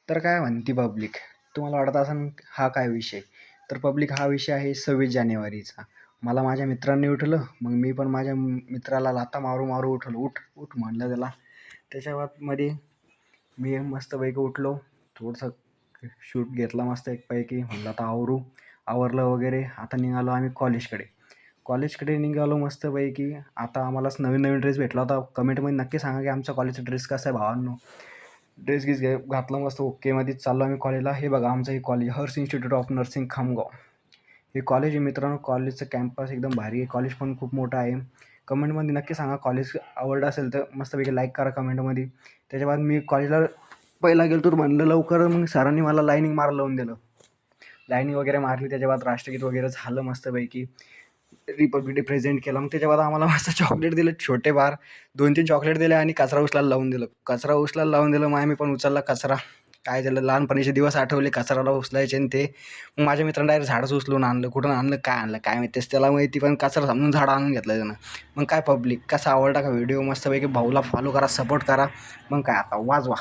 तर काय म्हणते पब्लिक? तुम्हाला वाटत असेल हा काय विषय? तर पब्लिक हा विषय आहे 26 जानेवारीचा. मला माझ्या मित्रांनी उठवलं, मग मी पण माझ्या मित्राला लाथा मारू मारू उठवलं. उठ उठ म्हणलं त्याला. त्याच्या मध्ये मी मस्तपैकी उठलो. थोडंसं शूट घेतला मस्त एकपैकी. म्हणलं आता आवरलं वगैरे. आता निघालो आम्ही कॉलेजकडे. कॉलेजकडे निघालो मस्तपैकी. आता आम्हालाच नवीन नवीन ड्रेस भेटला होता. कमेंटमध्ये नक्की सांगा की आमच्या कॉलेजचा ड्रेस कसा आहे भावांनो. ड्रेस गीस घातला मस्त ओकेमध्ये चाललो आम्ही कॉलेजला. हे बघा आमचं हे college Harsh institute of nursing Khamgaon. हे कॉलेज आहे मित्रांनो. कॉलेजचं कॅम्पस एकदम भारी आहे. कॉलेज पण खूप मोठं आहे. कमेंटमध्ये नक्की सांगा कॉलेज आवडलं असेल तर मस्तपैकी लाईक करा कमेंटमध्ये. त्याच्या बाद मी कॉलेजला पहिला गेलो तर म्हणलं लवकर, मग सरांनी मला लाईनिंग मारायला लावून दिलं. लाईनिंग वगैरे मारली. त्याच्या बाद राष्ट्रगीत वगैरे झालं मस्तपैकी. रिपब्लिक डे प्रेझेंट केला. मग त्याच्या बाद आम्हाला मस्त चॉकलेट दिले छोटे फार. 2-3 चॉकलेट दिले आणि कचरा उचलायला लावून दिलं. मग आम्ही पण उचलला कचरा. काय झालं, लहानपणीचे दिवस आठवले कचराला उचलायचे आणि ते. मग माझ्या मित्रानं डायरेक्ट झाडच उचलून आणलं. कुठून आणलं काय माहिती, तेच त्याला माहिती. पण कचरा समजून झाड आणून घेतलं त्यानं. मग काय पब्लिक, कसा आवडला का व्हिडिओ? मस्तपैकी भाऊला फॉलो करा, सपोर्ट करा. मग काय आता वाजवा.